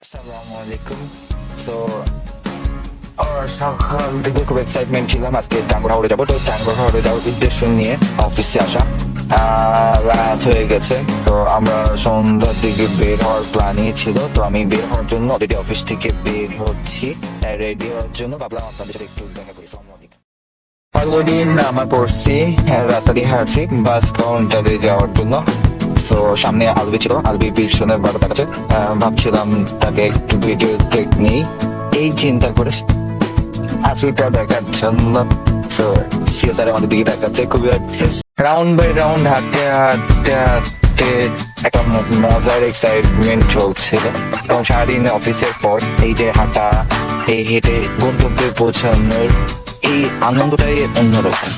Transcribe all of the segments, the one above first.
আসসালামু আলাইকুম। সো সকাল থেকে খুব এক্সাইটমেন্ট ছিলাম, আজকে টাঙ্গুর হাওড়ে যাবো। তো টাঙ্গুর হাওড়ে যাওয়ার উদ্দেশ্য নিয়ে অফিসে আসা। রাত হয়ে গেছে, তো আমরা সন্ধ্যার দিকে বের হওয়ার প্ল্যানই ছিল। তো আমি বের হওয়ার জন্য অলরেডি অফিস থেকে বের হচ্ছি, রেডি হওয়ার জন্য। ভাবলাম আপনাদের সাথে একটু দেখা করি। অলরেডি নামা পড়ছি, রাস্তা দিয়ে হাঁটছি বাস কাউন্টারে যাওয়ার জন্য। তো সামনে আলবি ছিল, আলবির পিছনে বারো টাকা ভাবছিলাম তাকে একটু ভিডিও নেই, এই চিন্তা করে হাসিটা দেখার জন্য। তো সিএসআর আমাদের দিকে দেখাচ্ছে, খুবই রাউন্ড বাই রাউন্ড হাঁটতে হাঁটতে হাঁটতে একটা মজার এক্সাইটমেন্ট চলছিল। এবং সারাদিন অফিসের পর এই যে হাঁটা, এই হেঁটে গন্তব্যে পৌঁছানোর এই আনন্দটাই অন্যরকম।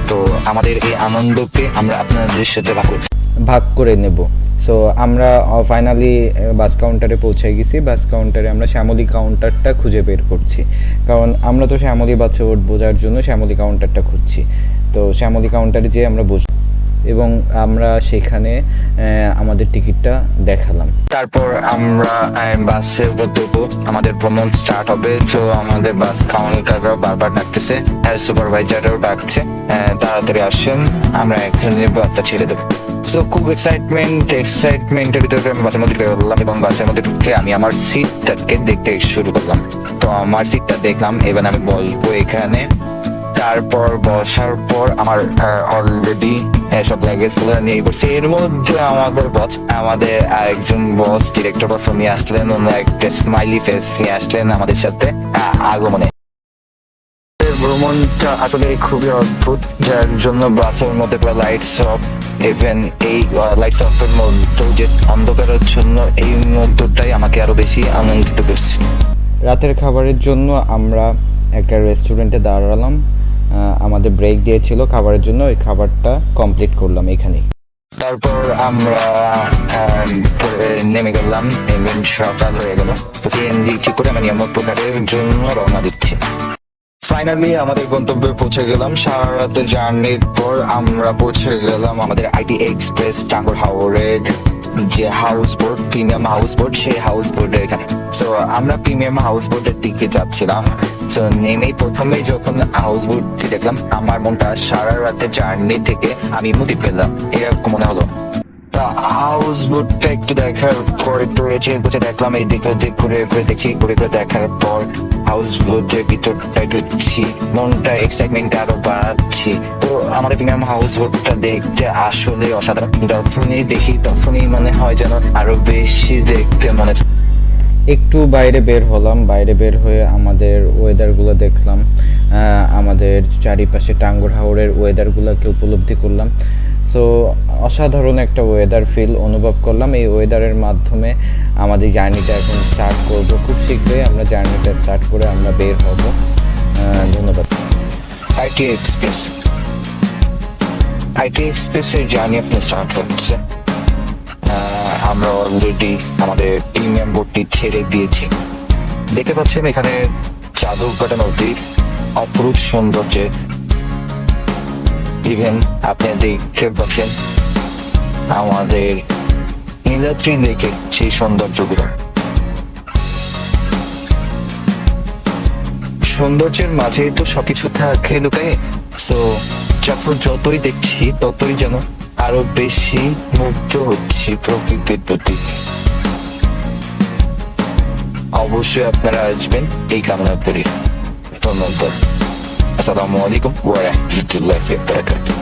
তো আমাদের এই আনন্দকে আমরা আপনাদের সাথে ভাগ করে নেব। সো আমরা ফাইনালি বাস কাউন্টারে পৌঁছে গেছি। বাস কাউন্টারে আমরা শ্যামলী কাউন্টারটা খুঁজে বের করছি, কারণ আমরা তো শ্যামলী বাসে উঠবো, যার জন্য শ্যামলী কাউন্টারটা খুঁজছি। তো শ্যামলী কাউন্টারে যেয়ে আমরা বসব এবং আমরা সেখানে আমাদের টিকিটটা দেখালাম। তারপর আমরা বাসে উঠবো, আমাদের ভ্রমণ স্টার্ট হবে। তো আমাদের বাস কাউন্টারও বারবার ডাকতেছে, সুপারভাইজারও ডাকছে, তাড়াতাড়ি আসেন, আমরা এখানে বাসটা ছেড়ে দেবো। তো খুব এক্সাইটমেন্টের ভিতরে আমি বাসের মধ্যে গেলাম এবং বাসের মধ্যে ঢুকে আমি আমার সিটটাকে দেখতে শুরু করলাম। তো আমার সিটটা দেখলাম, এবার আমি বলবো এখানে। তারপর বসার পর আমার অলরেডি সব লাগেজ গুলো নিয়ে বসে। এর মধ্যে আমাদের আরেকজন বস, ডিরেক্টর বস, উনি আসলেন, উনি একটা স্মাইলি ফেস নিয়ে আসলেন আমাদের সাথে আগমনে। ভ্রমণটা আসলে খুবই অদ্ভুত, যার জন্য বাসের মধ্যে পুরো লাইটস অফ। ইভেন এই লাইটস অফ এর মধ্যে যে অন্ধকারের জন্য এই মুহূর্তটাই আমাকে আরো বেশি আনন্দিত করছে। রাতের খাবারের জন্য আমরা একটা রেস্টুরেন্টে দাঁড়ালাম, আমাদের ব্রেক দিয়েছিল খাবারের জন্য, ওই খাবারটা কমপ্লিট করলাম এখানেই। তারপর আমরা নেমে গেলাম, সকাল হয়ে গেল। তো সিএনজি ঠিক করে আমি নিয়ামক প্রকারের জন্য রওনা দিচ্ছি। ফাইনালি আমাদের গন্তব্যে পৌঁছে গেলাম। সারা রাতের জার্নির পর আমরা পৌঁছে গেলাম আমাদের আইটি এক্সপ্রেস টাঙ্গুর হাওরের যে house boat, premium house boat, সেই হাউস বোটের এখানে। তো আমরা প্রিমিয়াম হাউস বোটের দিকে যাচ্ছিলাম। তো নেমেই প্রথমেই যখন হাউস বোটটি দেখলাম, আমার মনটা সারা রাতের জার্নি থেকে আমি মুক্তি পেলাম, এরকম মনে হলো। হাউস বোটটা একটু দেখার পর একটু বসে দেখলাম, এই দিকে ঘুরে ঘুরে দেখছি, ঘুরে ঘুরে দেখার পর হাউস বোটের ভিতরটা ঢুকছি, মনটা এক্সাইটমেন্ট আরো বাড়াচ্ছি। তো আমাদের প্রিমিয়াম হাউস বোটটা দেখতে আসলে অসাধারণ। যখনই দেখি তখনই মনে হয় যেন আরো বেশি দেখতে মনে। একটু বাইরে বের হলাম, বাইরে বের হয়ে আমাদের ওয়েদারগুলো দেখলাম, আমাদের চারিপাশে টাঙ্গুর হাওরের ওয়েদারগুলোকে উপলব্ধি করলাম। সো অসাধারণ একটা ওয়েদার ফিল অনুভব করলাম। এই ওয়েদারের মাধ্যমে আমাদের জার্নিটা এখন স্টার্ট করব। খুব শীঘ্রই আমরা জার্নিটা স্টার্ট করে আমরা বের হব। ধন্যবাদ। আইটি এক্সপ্রেসের জার্নি আপনি স্টার্ট হচ্ছে। আমরা অলরেডি আমাদের প্রিমিয়াম বোটটি ছেড়ে দিয়েছি। দেখতে পাচ্ছেন এখানে জাদুঘাটা নদীর অপরূপ সৌন্দর্যে। ইভেন আপনি দেখতে পাচ্ছেন আমাদের নীলাদ্রি লেকের সেই সৌন্দর্যগুলো। সৌন্দর্যের মাঝে তো সবকিছু থাকে লুকায়ে। সো যতই দেখছি ততই যেন আরো বেশি মুগ্ধ হচ্ছি প্রকৃতির প্রতি। অবশ্যই আপনারা আসবেন এই কামনা করি। ধন্যবাদ। আসসালামু আলাইকুম ওয়া রাহমাতুল্লাহি ওয়া বারাকাতুহু।